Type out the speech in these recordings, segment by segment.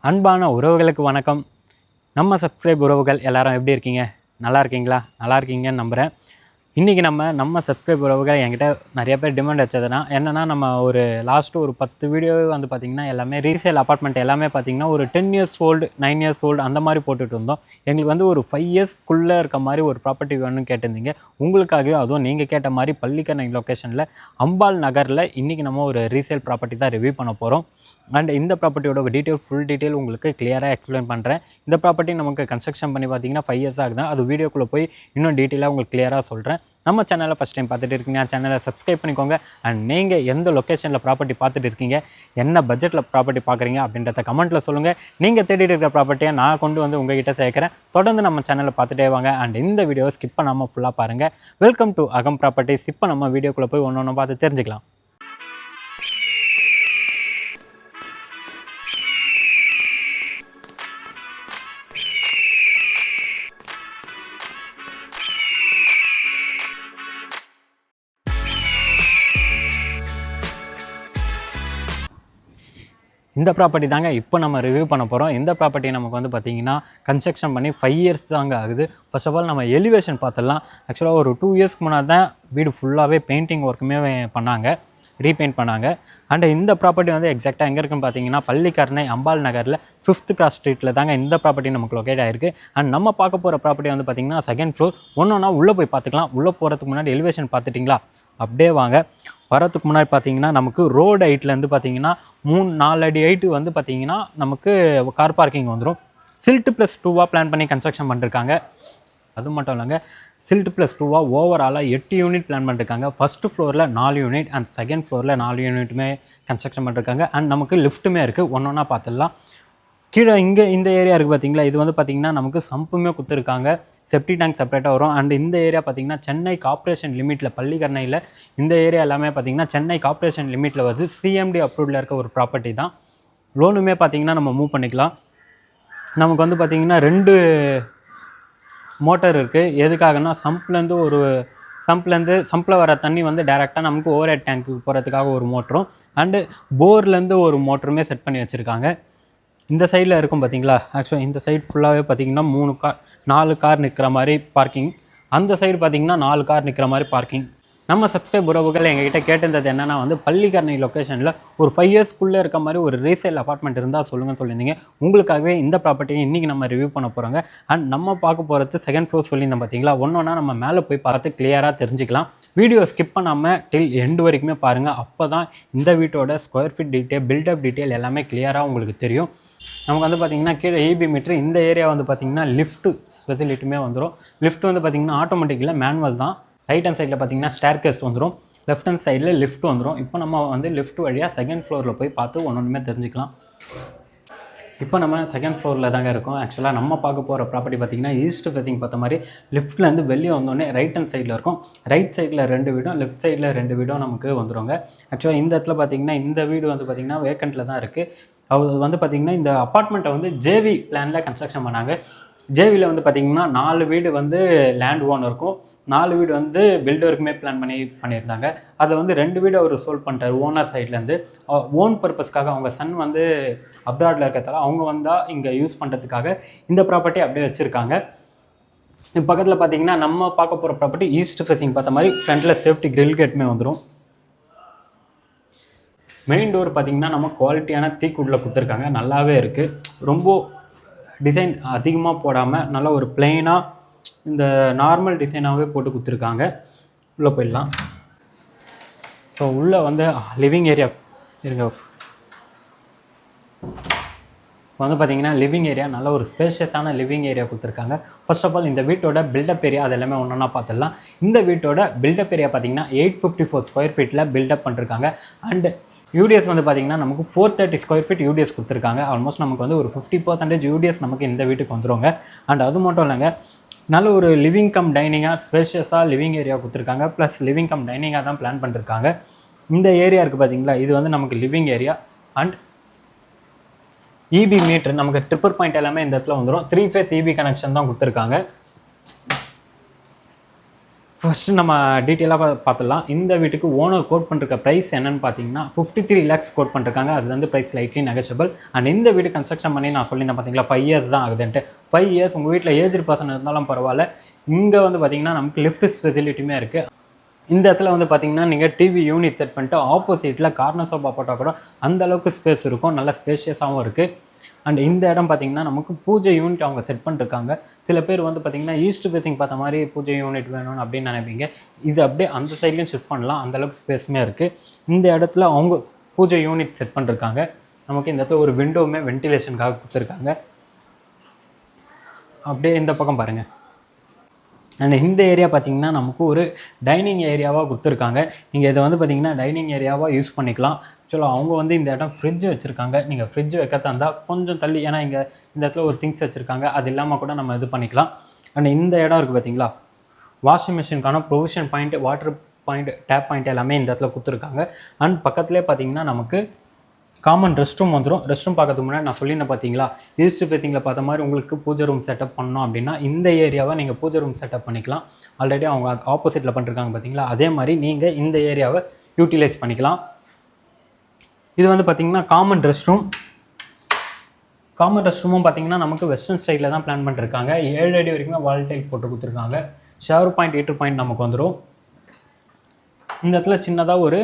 அன்பான உறவுகளுக்கு வணக்கம். நம்ம சப்ஸ்கிரைப் உறவுகள் எல்லாரும் எப்படி இருக்கீங்க? நல்லா இருக்கீங்களா? நல்லா இருக்கீங்கன்னு நம்புகிறேன். இன்றைக்கி நம்ம சப்ஸ்கிரைப் உறவுகள் என்கிட்ட நிறைய பேர் டிமாண்ட் வச்சதுன்னா என்னென்னா, நம்ம ஒரு லாஸ்ட்டு ஒரு 10 வீடியோவே வந்து பார்த்திங்கன்னா எல்லாமே ரீசேல் அப்பார்ட்மெண்ட் எல்லாமே பார்த்திங்கன்னா ஒரு 10 இயர்ஸ் ஓல்டு 9 இயர்ஸ் ஓல்டு அந்த மாதிரி போட்டுட்டு இருந்தோம். எங்களுக்கு வந்து ஒரு 5 இயர்ஸ்க்குள்ளே இருக்க மாதிரி ஒரு ப்ராப்பர்ட்டி வேணும்னு கேட்டிருந்தீங்க. உங்களுக்காகவே அதுவும் நீங்கள் கேட்ட மாதிரி பள்ளிக்கரணை லொக்கேஷனில் அம்பாள் நகரில் இன்றைக்கி நம்ம ஒரு ரீசேல் ப்ராப்பர்ட்டி தான் ரிவ்யூ பண்ண போகிறோம். அண்ட் இந்த ப்ராப்பர்ட்டியோட ஃபுல் டீட்டெயில் உங்களுக்கு கிளியராக எக்ஸ்பிளைன் பண்ணுறேன். இந்த ப்ராப்பர்ட்டி நமக்கு கன்ஸ்ட்ரக்ஷன் பண்ணி பார்த்திங்கன்னா 5 இயர்ஸ் ஆகுது. அது வீடியோக்குள்ளே போய் இன்னும் டீட்டெயிலாக உங்களுக்கு கிளியராக சொல்கிறேன். நம்ம சேனலை ஃபஸ்ட் டைம் பார்த்துட்டு இருக்கீங்க, சேனலை சப்ஸ்கிரைப் பண்ணிக்கோங்க. அண்ட் நீங்கள் எந்த லொக்கேஷனில் ப்ராப்பர்ட்டி பார்த்துட்டு இருக்கீங்க, என்ன பட்ஜெட்டில் ப்ராப்பர்ட்டி பார்க்குறீங்க அப்படின்றத கமெண்ட்டில் சொல்லுங்கள். நீங்கள் தேடிட்டு இருக்கிற ப்ராப்பர்ட்டியை நான் கொண்டு வந்து உங்ககிட்ட சேர்க்குறேன். தொடர்ந்து நம்ம சேனலை பார்த்துட்டே வாங்க. அண்ட் இந்த வீடியோவை ஸ்கிப் பண்ணாமல் ஃபுல்லாக பாருங்கள். வெல்கம் டு அகம் ப்ராப்பர்ட்டிஸ். இப்போ நம்ம வீடியோக்குள்ளே போய் ஒன்று பார்த்து தெரிஞ்சுக்கலாம். இந்த ப்ராப்பர்ட்டி தாங்க இப்போ நம்ம ரிவ்யூ பண்ண போகிறோம். இந்த ப்ராப்பர்ட்டி நமக்கு வந்து பார்த்திங்கன்னா கன்ஸ்ட்ரக்ஷன் பண்ணி 5 இயர்ஸ் தாங்க ஆகுது. ஃபர்ஸ்ட் ஆஃப் ஆல் நம்ம எலிவேஷன் பார்த்துடலாம். ஆக்சுவலாக ஒரு 2 இயர்ஸ்க்கு முன்னாடி தான் வீடு ஃபுல்லாகவே பெயிண்டிங் ஒர்க்குமே பண்ணாங்க, ரீபெயிண்ட் பண்ணாங்க. அண்ட் இந்த ப்ராப்பர்ட்டி வந்து எக்ஸாக்டாக எங்கே இருக்குன்னு பார்த்தீங்கன்னா பள்ளிக்கரணை அம்பாள் நகரில் 5th கிராஸ் ஸ்ட்ரீட்டில் தாங்க இந்த ப்ராப்பர்ட்டி நமக்கு லொக்கேட் ஆகிருக்கு. அண்ட் நம்ம பார்க்க போகிற ப்ராப்பர்ட்டி வந்து பார்த்திங்கன்னா 2nd ஃப்ளோர். ஒன்றா உள்ளே போய் பார்த்துக்கலாம். உள்ளே போகிறதுக்கு முன்னாடி எலிவேஷன் பார்த்துட்டிங்களா, அப்படியே வாங்க. வரத்துக்கு முன்னாடி பார்த்தீங்கன்னா நமக்கு ரோடு ஹைட்லேருந்து பார்த்தீங்கன்னா 3-4 அடி ஹைட்டு வந்து பார்த்தீங்கன்னா நமக்கு கார் பார்க்கிங் வந்துடும். சில்ட்டு +2 பிளான் பண்ணி கன்ஸ்ட்ரக்ஷன் பண்ணிருக்காங்க. அது மட்டும் இல்லைங்க, சில்ட்டு +2 ஓவராலாக 8 யூனிட் பிளான் பண்ணிருக்காங்க. ஃபஸ்ட்டு ஃப்ளோரில் 4 யூனிட் அண்ட் 2nd ஃப்ளோரில் 4 யூனிட்டுமே கன்ஸ்ட்ரக்ஷன் பண்ணிருக்காங்க. அண்ட் நமக்கு லிஃப்ட்டுமே இருக்குது. ஒன்றா பார்த்துடலாம். கீழே இங்கே இந்த ஏரியா இருக்குது பார்த்தீங்களா, இது வந்து பார்த்திங்கன்னா நமக்கு சம்புமே கொடுத்துருக்காங்க. செப்டி டேங்க் செப்பரேட்டாக வரும். அண்ட் இந்த ஏரியா பார்த்திங்கன்னா சென்னை கார்ப்பரேஷன் லிமிட்டில், பள்ளிக்கரணையில் இந்த ஏரியா எல்லாமே பார்த்திங்கன்னா சென்னை கார்ப்பரேஷன் லிமிட்டில் வந்து சிஎம்டி அப்ரூவ்டில் இருக்க ஒரு ப்ராப்பர்ட்டி தான். லோனுமே பார்த்திங்கன்னா நம்ம மூவ் பண்ணிக்கலாம். நமக்கு வந்து பார்த்திங்கன்னா 2 மோட்டர் இருக்குது. எதுக்காகனா சம்பில் வர தண்ணி வந்து டேரெக்டாக நமக்கு ஓவர் ஹெட் டேங்க்கு போகிறதுக்காக ஒரு மோட்டரும் அண்டு போர்லேருந்து ஒரு மோட்டருமே செட் பண்ணி வச்சுருக்காங்க. இந்த சைடில் இருக்கும் பார்த்தீங்களா, ஆக்சுவலாக இந்த சைடு ஃபுல்லாகவே பார்த்திங்கன்னா 4 கார் நிற்கிற மாதிரி பார்க்கிங். அந்த சைடு பார்த்திங்கன்னா 4 கார் நிற்கிற மாதிரி பார்க்கிங். நம்ம சப்ஸ்கிரைப் உறவுகள் எங்ககிட்ட கேட்டிருந்தது என்னென்னா வந்து பள்ளிக்கரணை லொக்கேஷனில் ஒரு 5 இயர்ஸ்க்குள்ளே இருக்க மாதிரி ஒரு ரீசேல் அப்பார்ட்மெண்ட் இருந்தால் சொல்லுங்கன்னு சொல்லியிருந்தீங்க. உங்களுக்காகவே இந்த ப்ராப்பர்ட்டியை இன்றைக்கி நம்ம ரிவ்யூ பண்ண போகிறோங்க. அண்ட் நம்ம பார்க்க போகிறது 2nd ஃப்ளோர் சொல்லியிருந்தோம் பார்த்தீங்களா. ஒன்றா நம்ம மேலே போய் பார்த்து கிளியராக தெரிஞ்சுக்கலாம். வீடியோ ஸ்கிப் பண்ணாமல் டில் எண்டு வரைக்குமே பாருங்கள். அப்போ தான் இந்த வீட்டோட square feet detail, built up detail எல்லாமே கிளியராக உங்களுக்கு தெரியும். நமக்கு வந்து பார்த்திங்கன்னா கீழே EB மீட்ரு. இந்த ஏரியா வந்து பார்த்திங்கன்னா லிஃப்ட்டு ஃபெசிலிட்டியுமே வந்துடும். லிஃப்ட் வந்து பார்த்திங்கன்னா ஆட்டோமேட்டிக்கில் மேனுவல் தான். ரைட் ஹேண்ட் சைடில் பார்த்திங்கன்னா ஸ்டேர்கேஸ் வந்துடும், லெஃப்ட் ஹேண்ட் சைடில் லிஃப்ட் வந்துடும். இப்போ நம்ம வந்து லிஃப்ட் வழியாக 2nd ஃப்ளோரில் போய் பார்த்து ஒன்றுமே தெரிஞ்சுக்கலாம். இப்போ நம்ம 2nd ஃப்ளோரில் தாங்க இருக்கோம். ஆக்சுவலாக நம்ம பார்க்க போகிற ப்ராப்பர்ட்டி பார்த்திங்கன்னா ஈஸ்ட் ஃபேஸிங் பார்த்த மாதிரி லெஃப்ட்லேருந்து வெளியே வந்தோடனே ரைட் ஹேண்ட் சைடில் இருக்கும். ரைட் சைடில் 2 வீடும், லெஃப்ட் சைடில் 2 வீடும் நமக்கு வந்துடுங்க. ஆக்சுவலாக இந்த இடத்துல பார்த்திங்கன்னா இந்த வீடு வந்து பார்த்திங்கன்னா வேக்கண்ட்டில் தான் இருக்குது. அது வந்து பார்த்திங்கன்னா இந்த அப்பார்ட்மெண்ட்டை வந்து ஜேவி பிளானில் கன்ஸ்ட்ரக்ஷன் பண்ணாங்க. ஜேவியில் வந்து பார்த்திங்கன்னா 4 வீடு வந்து லேண்ட் ஓனருக்கும் 4 வீடு வந்து பில்டருக்குமே பிளான் பண்ணியிருந்தாங்க. அதில் வந்து 2 வீடு அவர் சோல்வ் பண்ணிட்டார் ஓனர் சைட்லேருந்து. ஓன் பர்பஸ்க்காக அவங்க சன் வந்து அப்ராடில் இருக்கிறதால அவங்க வந்தால் இங்கே யூஸ் பண்ணுறதுக்காக இந்த ப்ராப்பர்ட்டி அப்படியே வச்சுருக்காங்க. பக்கத்தில் பார்த்திங்கன்னா நம்ம பார்க்க போகிற ப்ராப்பர்ட்டி ஈஸ்ட் ஃபேஸிங் பார்த்த மாதிரி ஃப்ரண்ட்டில் சேஃப்டி கிரில் கேட்டுமே வந்துடும். மெயின் டோர் பார்த்திங்கன்னா நம்ம குவாலிட்டியான தீக்குடில் கொடுத்துருக்காங்க. நல்லாவே இருக்குது. ரொம்ப டிசைன் அதிகமாக போடாமல் நல்ல ஒரு பிளெயினாக இந்த நார்மல் டிசைனாகவே போட்டு கொடுத்துருக்காங்க. உள்ளே போயிடலாம். ஸோ உள்ளே வந்து லிவிங் ஏரியா இருங்க. வந்து பார்த்திங்கன்னா லிவிங் ஏரியா நல்ல ஒரு ஸ்பேஷியஸான லிவிங் ஏரியா கொடுத்துருக்காங்க. ஃபர்ஸ்ட் ஆஃப் ஆல் இந்த வீட்டோட பில்டப் ஏரியா அது எல்லாமே ஒன்றா பார்த்துடலாம். இந்த வீட்டோட பில்டப் ஏரியா பார்த்திங்கன்னா 854 ஸ்கொயர் ஃபீட்டில் பில்டப் பண்ணிருக்காங்க. அண்டு யூடிஎஸ் வந்து பார்த்திங்கன்னா நமக்கு 430 ஸ்கொயர் ஃபீட் யூடிஎஸ் கொடுத்துருக்காங்க. ஆல்மோஸ்ட் நமக்கு வந்து ஒரு 50% யூடிஎஸ் நமக்கு இந்த வீட்டுக்கு வந்துடுங்க. அண்ட் அது மட்டும் இல்லைங்க, நல்ல ஒரு லிவிங் கம் டைனிங்காக ஸ்பேஷியஸாக லிவிங் ஏரியா கொடுத்துருக்காங்க. ப்ளஸ் லிவிங் கம் டைனிங்காக தான் பிளான் பண்ணிருக்காங்க. இந்த ஏரியா இருக்குது பார்த்திங்களா, இது வந்து நமக்கு living area. And EB meter நமக்கு ட்ரிப்பர் பாயிண்ட் எல்லாமே இந்த இடத்துல வந்துடும். 3 ஃபேஸ் EB கனெக்ஷன் தான் கொடுத்துருக்காங்க. ஃபஸ்ட்டு நம்ம டீட்டெயிலாக பார்த்துடலாம். இந்த வீட்டுக்கு ஓனர் கோட் பண்ணிருக்க ப்ரைஸ் என்னென்னு பார்த்தீங்கன்னா 53 lakhs கோட் பண்ணிருக்காங்க. அது வந்து ப்ரைஸ் லைட்லி நெகஷியபிள். அண்ட் இந்த வீடு கன்ஸ்ட்ரக்ஷன் பண்ணி நான் சொல்லியிருந்தேன் பார்த்தீங்களா 5 years தான் ஆகுதுன்ட்டு. 5 years உங்கள் வீட்டில் ஏஜ்டு பர்சன் இருந்தாலும் பரவாயில்ல. இங்கே வந்து பார்த்தீங்கன்னா நமக்கு லிஃப்ட் ஃபெசிலிட்டியுமே இருக்குது. இந்த இடத்துல வந்து பார்த்தீங்கன்னா நீங்கள் டிவி யூனிட் செட் பண்ணிட்டு ஆப்போசிட்டில் கார்னர் சோஃபா போட்டால் கூட அந்தளவுக்கு ஸ்பேஸ் இருக்கும், நல்லா ஸ்பேஷியஸாகவும் இருக்குது. அண்ட் இந்த இடம் பார்த்திங்கன்னா நமக்கு பூஜை யூனிட் அவங்க செட் பண்ணிருக்காங்க. சில பேர் வந்து பார்த்திங்கன்னா ஈஸ்ட் ஃபேஸிங் பார்த்த மாதிரி பூஜை யூனிட் வேணும்னு அப்படின்னு நினைப்பீங்க. இது அப்படியே அந்த சைட்லேயும் ஷிஃப்ட் பண்ணலாம், அந்தளவுக்கு ஸ்பேஸுமே இருக்குது. இந்த இடத்துல அவங்க பூஜை யூனிட் செட் பண்ணிருக்காங்க. நமக்கு இந்த இடத்துல ஒரு விண்டோவுமே வென்டிலேஷனுக்காக கொடுத்துருக்காங்க. அப்படியே இந்த பக்கம் பாருங்கள். அண்ட் இந்த ஏரியா பார்த்திங்கன்னா நமக்கு ஒரு டைனிங் ஏரியாவாக கொடுத்துருக்காங்க. நீங்கள் இதை வந்து பார்த்திங்கன்னா டைனிங் ஏரியாவாக யூஸ் பண்ணிக்கலாம். ஆக்சுவலாக அவங்க வந்து இந்த இடம் ஃப்ரிட்ஜ் வச்சுருக்காங்க. நீங்கள் ஃப்ரிட்ஜ் வைக்கிறதா இருந்தால் கொஞ்சம் தள்ளி, ஏன்னா இங்கே இந்த இடத்துல ஒரு திங்ஸ் வச்சுருக்காங்க, அது இல்லாமல் கூட நம்ம இது பண்ணிக்கலாம். அண்ட் இந்த இடம் இருக்குது பார்த்திங்களா, வாஷிங் மிஷினுக்கான provision point, water point, tap point எல்லாமே இந்த இடத்துல கொடுத்துருக்காங்க. அண்ட் பக்கத்துலேயே பார்த்திங்கன்னா நமக்கு காமன் ரெஸ்ட் ரூம் வந்துடும். ரெஸ்ட் ரூம் பார்க்கறதுக்கு முன்னாடி நான் சொல்லியிருந்தேன் பார்த்தீங்களா, ஈஸ்ட் ஃபேஸிங்கில் பார்த்த மாதிரி உங்களுக்கு பூஜை ரூம் செட்டப் பண்ணோம் அப்படின்னா இந்த ஏரியாவை நீங்கள் பூஜை ரூம் செட்டப் பண்ணிக்கலாம். ஆல்ரெடி அவங்க ஆப்போசிட்டில் பண்ணிருக்காங்க பார்த்தீங்களா, அதே மாதிரி நீங்கள் இந்த ஏரியாவை யூட்டிலைஸ் பண்ணிக்கலாம். இது வந்து பார்த்திங்கன்னா common rest room. Common rest ரூமும் பார்த்திங்கன்னா நமக்கு வெஸ்டர்ன் ஸ்டைலில் தான் பிளான் பண்ணிருக்காங்க. 7 அடி வரைக்குமே வால் டைல் போட்டு கொடுத்துருக்காங்க. ஷவர் பாயிண்ட், ஹீட்டர் பாயிண்ட் நமக்கு வந்துடும். இந்த இடத்துல சின்னதாக ஒரு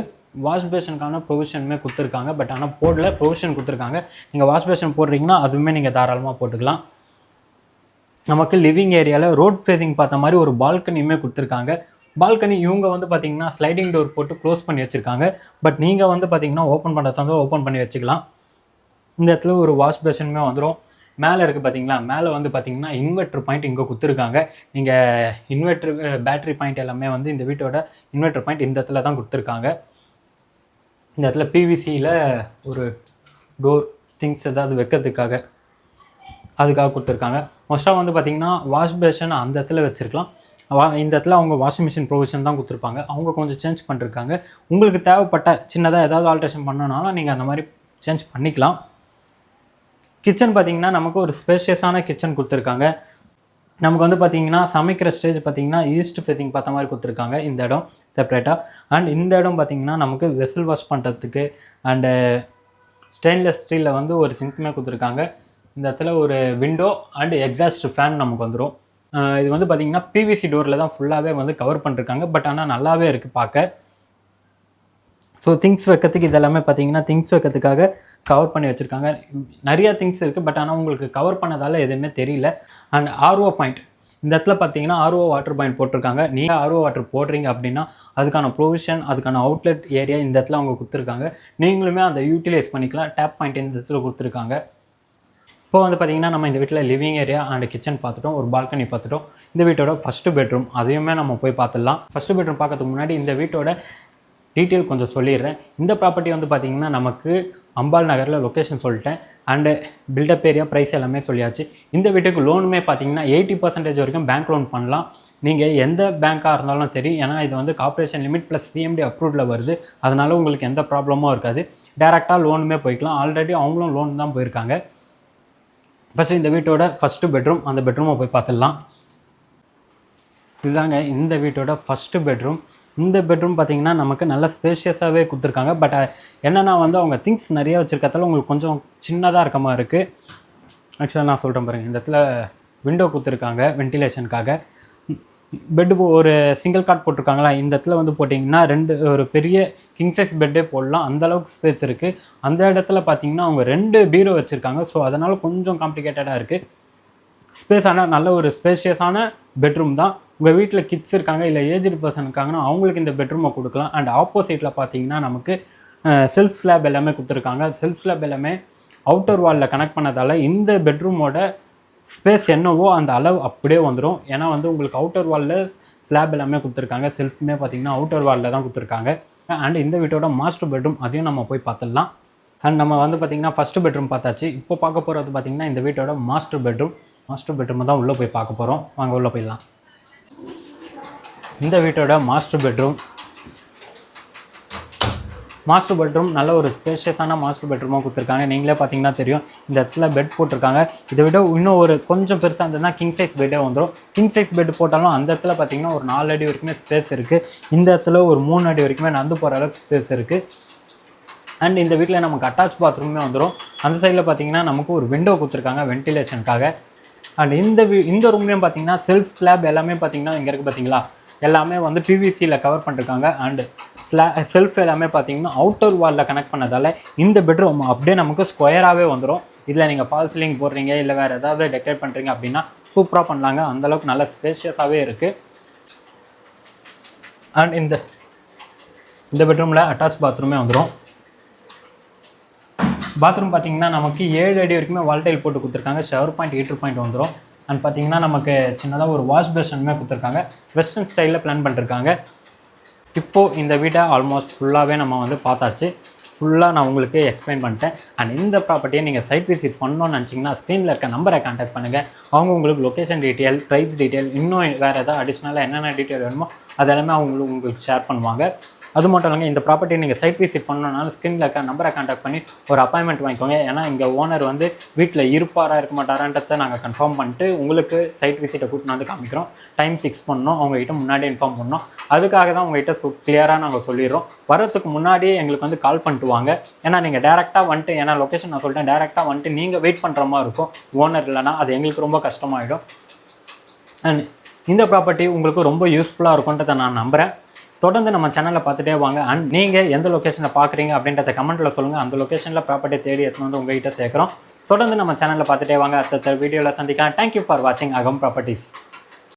வாஷ் பேஷனுக்கான ப்ரொவிஷனுமே கொடுத்துருக்காங்க. பட் ஆனால் போர்டில் ப்ரொவிஷன் கொடுத்துருக்காங்க. நீங்கள் வாஷ் பேஷன் போடுறீங்கன்னா அதுவுமே நீங்கள் தாராளமாக போட்டுக்கலாம். நமக்கு லிவிங் ஏரியாவில் ரோட் ஃபேஸிங் பார்த்த மாதிரி ஒரு பால்கனியுமே கொடுத்துருக்காங்க. பால்கனி இவங்க வந்து பார்த்திங்கன்னா ஸ்லைடிங் டோர் போட்டு க்ளோஸ் பண்ணி வச்சுருக்காங்க. பட் நீங்கள் வந்து பார்த்திங்கன்னா ஓப்பன் பண்ணுறதா இருந்தால் ஓப்பன் பண்ணி வச்சுக்கலாம். இந்த இடத்துல ஒரு வாஷ் பேஷனுமே வந்துடும். மேலே இருக்குது பார்த்திங்களா, மேலே வந்து பார்த்திங்கன்னா இன்வெர்ட்ரு பாயிண்ட் இங்கே கொடுத்துருக்காங்க. நீங்கள் இன்வெர்ட்ரு பேட்ரி பாயிண்ட் எல்லாமே வந்து இந்த வீட்டோட இன்வெர்ட்ரு பாயிண்ட் இந்த இடத்துல தான் கொடுத்துருக்காங்க. இந்த இடத்துல பிவிசியில் ஒரு டோர் திங்ஸ் ஏதாவது வைக்கிறதுக்காக அதுக்காக கொடுத்துருக்காங்க. மோஸ்ட்டாக வந்து பார்த்திங்கன்னா வாஷ் பேஷன் அந்த இடத்துல வச்சுருக்கலாம். இந்த இடத்துல அவங்க வாஷிங் மிஷின் ப்ரொவிஷன் தான் கொடுத்துருப்பாங்க. அவங்க கொஞ்சம் சேஞ்ச் பண்ணிருக்காங்க. உங்களுக்கு தேவைப்பட்ட சின்னதாக ஏதாவது ஆல்ட்ரேஷன் பண்ணனாலும் நீங்கள் அந்த மாதிரி சேஞ்ச் பண்ணிக்கலாம். கிச்சன் பார்த்திங்கன்னா நமக்கு ஒரு ஸ்பேஷியஸான கிச்சன் கொடுத்துருக்காங்க. நமக்கு வந்து பார்த்திங்கன்னா சமைக்கிற ஸ்டேஜ் பார்த்திங்கன்னா ஈஸ்ட் ஃபேஸிங் பார்த்த மாதிரி கொடுத்துருக்காங்க இந்த இடம் செப்பரேட்டாக. அண்ட் இந்த இடம் பார்த்திங்கன்னா நமக்கு வெசல் வாஷ் பண்ணுறதுக்கு அண்டு ஸ்டெயின்லெஸ் ஸ்டீலில் வந்து ஒரு சிங்க்குமே கொடுத்துருக்காங்க. இந்த இடத்துல ஒரு விண்டோ அண்டு எக்ஸாஸ்ட் ஃபேன் நமக்கு வந்துடும். இது வந்து பார்த்திங்கன்னா பிவிசி டோரில் தான் ஃபுல்லாகவே வந்து கவர் பண்ணிருக்காங்க. பட் ஆனால் நல்லாவே இருக்குது பார்க்க. ஸோ திங்ஸ் வைக்கிறதுக்கு இதெல்லாமே பார்த்திங்கன்னா திங்ஸ் வைக்கிறதுக்காக கவர் பண்ணி வச்சுருக்காங்க. நிறையா திங்ஸ் இருக்குது. பட் ஆனால் உங்களுக்கு கவர் பண்ணதால் எதுவுமே தெரியல. அண்ட் ஆர்ஓ பாயிண்ட் இந்த இடத்துல பார்த்தீங்கன்னா ஆர்ஓ வாட்டர் பாயிண்ட் போட்டிருக்காங்க. நீங்கள் ஆர்ஓ வாட்டர் போடுறீங்க அப்படின்னா அதுக்கான ப்ரொவிஷன், அதுக்கான அவுட்லெட் ஏரியா இந்த இடத்துல அவங்க கொடுத்துருக்காங்க. நீங்களுமே அதை யூட்டிலைஸ் பண்ணிக்கலாம். டேப் பாயிண்ட் இந்த இடத்துல கொடுத்துருக்காங்க. இப்போ வந்து பார்த்திங்கன்னா நம்ம இந்த வீட்டில் லிவிங் ஏரியா அண்ட் கிச்சன் பார்த்துட்டோம், ஒரு பால்கனி பார்த்துட்டோம். இந்த வீட்டோட ஃபஸ்ட்டு பெட்ரூம் அதையுமே நம்ம போய் பார்த்துடலாம். ஃபஸ்ட்டு பெட்ரூம் பார்க்கறதுக்கு முன்னாடி இந்த வீட்டோட டீட்டெயில் கொஞ்சம் சொல்லிடுறேன். இந்த ப்ராப்பர்ட்டி வந்து பார்த்திங்கன்னா நமக்கு அம்பாள் நகரில் லொக்கேஷன் சொல்லிட்டேன். அண்டு பில்டப் ஏரியா ப்ரைஸ் எல்லாமே சொல்லியாச்சு. இந்த வீட்டுக்கு லோனுமே பார்த்திங்கன்னா 80% வரைக்கும் பேங்க் லோன் பண்ணலாம். நீங்கள் எந்த பேங்க்காக இருந்தாலும் சரி, ஏன்னா இது வந்து கார்ப்பரேஷன் லிமிட் ப்ளஸ் சிஎம்டி அப்ரூவ்டில் வருது. அதனால் உங்களுக்கு எந்த ப்ராப்ளமும் இருக்காது. டேரெக்டாக லோனுமே போய்க்கலாம். ஆல்ரெடி அவங்களும் லோன் தான் போயிருக்காங்க. ஃபஸ்ட்டு இந்த வீட்டோட ஃபஸ்ட்டு பெட்ரூம், அந்த பெட்ரூமை போய் பார்த்துடலாம். இதுதாங்க இந்த வீட்டோட ஃபஸ்ட்டு பெட்ரூம். இந்த பெட்ரூம் பார்த்திங்கன்னா நமக்கு நல்ல ஸ்பேஷியஸாகவே கொடுத்துருக்காங்க. பட் என்னென்னா வந்து அவங்க திங்ஸ் நிறையா வச்சுருக்கிறதால உங்களுக்கு கொஞ்சம் சின்னதாக இருக்க மாதிரி இருக்குது. ஆக்சுவலாக நான் சொல்கிறேன் பாருங்கள், இந்த இடத்துல விண்டோ கொடுத்துருக்காங்க வென்டிலேஷனுக்காக. பெட்டு ஒரு சிங்கிள் காட் போட்டிருக்காங்களா, இந்த இடத்துல வந்து போட்டிங்கன்னா ஒரு பெரிய கிங் சைஸ் பெட்டே போடலாம். அந்தளவுக்கு ஸ்பேஸ் இருக்குது. அந்த இடத்துல பார்த்திங்கன்னா அவங்க 2 பீரோ வச்சுருக்காங்க. ஸோ அதனால் கொஞ்சம் காம்ப்ளிகேட்டடாக இருக்குது. ஸ்பேஸான நல்ல ஒரு ஸ்பேஷியஸான பெட்ரூம் தான். உங்கள் வீட்டில் கிட்ஸ் இருக்காங்க, இல்லை ஏஜ்டு பர்சன் இருக்காங்கன்னா அவங்களுக்கு இந்த பெட்ரூமை கொடுக்கலாம். அண்ட் ஆப்போசிட்டில் பார்த்திங்கன்னா நமக்கு செல்ஃப் ஸ்லாப் எல்லாமே கொடுத்துருக்காங்க. செல்ஃப் ஸ்லாப் எல்லாமே அவுட்டர் வாலில் கனெக்ட் பண்ணதால் இந்த பெட்ரூமோட ஸ்பேஸ் என்னவோ அந்த அளவு அப்படியே வந்துடும். ஏன்னா வந்து உங்களுக்கு அவுட்டர் வாலில் ஸ்லாப் எல்லாமே கொடுத்துருக்காங்க. செல்ஃபுமே பார்த்திங்கன்னா அவுட்டர் வாலில் தான் கொடுத்துருக்காங்க. அண்ட் இந்த வீட்டோட மாஸ்டர் பெட்ரூம் அதையும் நம்ம போய் பார்த்துடலாம். அண்ட் நம்ம வந்து பார்த்திங்கன்னா ஃபஸ்ட்டு பெட்ரூம் பார்த்தாச்சு. இப்போ பார்க்க போகிறது பார்த்திங்கன்னா இந்த வீட்டோட மாஸ்டர் பெட்ரூம். மாஸ்டர் பெட்ரூமை தான் உள்ளே போய் பார்க்க போகிறோம். வாங்க உள்ளே போயிடலாம். இந்த வீட்டோட மாஸ்டர் பெட்ரூம் மாஸ்டர் பெட்ரூம் நல்ல ஒரு ஸ்பேஷியஸான மாஸ்டர் பெட்ரூமாக கொடுத்துருக்காங்க. நீங்களே பார்த்தீங்கன்னா தெரியும், இந்த இடத்துல பெட் போட்டிருக்காங்க. இதை விட இன்னும் ஒரு கொஞ்சம் பெருசாக இருந்ததுன்னா கிங் சைஸ் பெட்டே வந்துடும். கிங் சைஸ் பெட் போட்டாலும் அந்த இடத்துல பார்த்தீங்கன்னா ஒரு 4 அடி வரைக்குமே ஸ்பேஸ் இருக்குது. இந்த இடத்துல ஒரு 3 அடி வரைக்குமே நடந்து போகிற அளவுக்கு ஸ்பேஸ் இருக்குது. அண்ட் இந்த வீட்டில் நமக்கு அட்டாச் பாத்ரூமே வந்துடும். அந்த சைடில் பார்த்தீங்கன்னா நமக்கு ஒரு விண்டோ கொடுத்துருக்காங்க வென்டிலேஷனுக்காக. அண்ட் இந்த ரூம்லேயும் பார்த்தீங்கன்னா செல்ஃப் ஸ்லாப் எல்லாமே பார்த்தீங்கன்னா இங்கே இருக்குது பார்த்தீங்களா, எல்லாமே வந்து பிவிசியில் கவர் பண்ணிருக்காங்க. அண்டு செல்ஃப் எல்லாமே பார்த்தீங்கன்னா அவுட்டர் வாலில் கனெக்ட் பண்ணதால் இந்த பெட்ரூம் அப்படியே நமக்கு ஸ்கொயராகவே வந்துடும். இதில் நீங்கள் ஃபால் சீலிங் போடுறீங்க இல்லை வேறு ஏதாவது டெக்கரேட் பண்ணுறீங்க அப்படின்னா சூப்பராக பண்ணலாங்க. அந்தளவுக்கு நல்ல ஸ்பேஷியஸாகவே இருக்குது. அண்ட் இந்த பெட்ரூமில் அட்டாச் பாத்ரூமே வந்துடும். பாத்ரூம் பார்த்தீங்கன்னா நமக்கு 7 அடி வரைக்குமே வால்டைல் போட்டு கொடுத்துருக்காங்க. ஷவர் பாயிண்ட் ஹீட்டர் பாயிண்ட் வந்துடும். அண்ட் பார்த்தீங்கன்னா நமக்கு சின்னதாக ஒரு வாஷ் பேஷனுமே கொடுத்துருக்காங்க. வெஸ்டர்ன் ஸ்டைலில் பிளான் பண்ணிருக்காங்க. இப்போது இந்த வீட்டை ஆல்மோஸ்ட் ஃபுல்லாகவே நம்ம வந்து பார்த்தாச்சு. ஃபுல்லாக நான் உங்களுக்கு எக்ஸ்பிளைன் பண்ணிட்டேன். அண்ட் இந்த ப்ராப்பர்ட்டியை நீங்கள் சைட் விசிட் பண்ணணும்னு நினச்சிங்கன்னா ஸ்க்ரீனில் இருக்க நம்பரை கான்டாக்ட் பண்ணுங்கள். அவங்க உங்களுக்கு லொக்கேஷன் டீட்டெயில், ப்ரைஸ் டீட்டெயில், இன்னும் வேறு ஏதாவது அடிஷ்னலாக என்னென்ன டீட்டெயில் வேணுமோ அதெல்லாமே உங்களுக்கு ஷேர் பண்ணுவாங்க. அது மட்டும் இல்லைங்க, இந்த ப்ராப்பர்ட்டி நீங்கள் சைட் விசிட் பண்ணணும்னாலும் ஸ்க்ரீனில் இருக்க நம்பரை கான்டாக்ட் பண்ணி ஒரு அப்பாயின்மெண்ட் வாங்கிக்கோங்க. ஏன்னா இங்கே ஓனர் வந்து வீட்டில் இருப்பாரா இருக்க மாட்டாரான்றதை நாங்கள் கன்ஃபார்ம் பண்ணிட்டு உங்களுக்கு சைட் விசிட்டை கூட்டின்னு வந்து காமிக்கிறோம். டைம் ஃபிக்ஸ் பண்ணணும், அவங்ககிட்ட முன்னாடியே இன்ஃபார்ம் பண்ணணும். அதுக்காக தான் உங்கள்கிட்ட கிளியராக நாங்கள் சொல்லிடுறோம். வரத்துக்கு முன்னாடியே எங்களுக்கு வந்து கால் பண்ணிட்டு வாங்க. ஏன்னா நீங்கள் டேரெக்டாக வந்துட்டு, ஏன்னா லொக்கேஷன் நான் சொல்லிட்டேன், டேரெக்டாக வந்துட்டு நீங்கள் வெயிட் பண்ணுற மாதிரி இருக்கும். ஓனர் இல்லைனா அது எங்களுக்கு ரொம்ப கஷ்டமாயிடும். அண்ட் இந்த ப்ராப்பர்ட்டி உங்களுக்கு ரொம்ப யூஸ்ஃபுல்லாக இருக்கும்ன்றதை நான் நம்புகிறேன். தொடர்ந்து நம்ம சேனலில் பார்த்துட்டே வாங்க. அண்ட் நீங்கள் எந்த லொக்கேஷனில் பார்க்குறீங்க அப்படின்றத கமெண்ட்டில் சொல்லுங்கள். அந்த லொக்கேஷனில் ப்ராப்பர்ட்டி தேடி எடுத்துன்னு வந்து உங்கள்கிட்ட சேர்க்குறோம். தொடர்ந்து நம்ம சேனலில் பார்த்துட்டே வாங்க. அடுத்த வீடியோவில் சந்திக்கலாம். தேங்க்யூ ஃபார் வாட்சிங் அகம் ப்ராப்பர்ட்டிஸ்.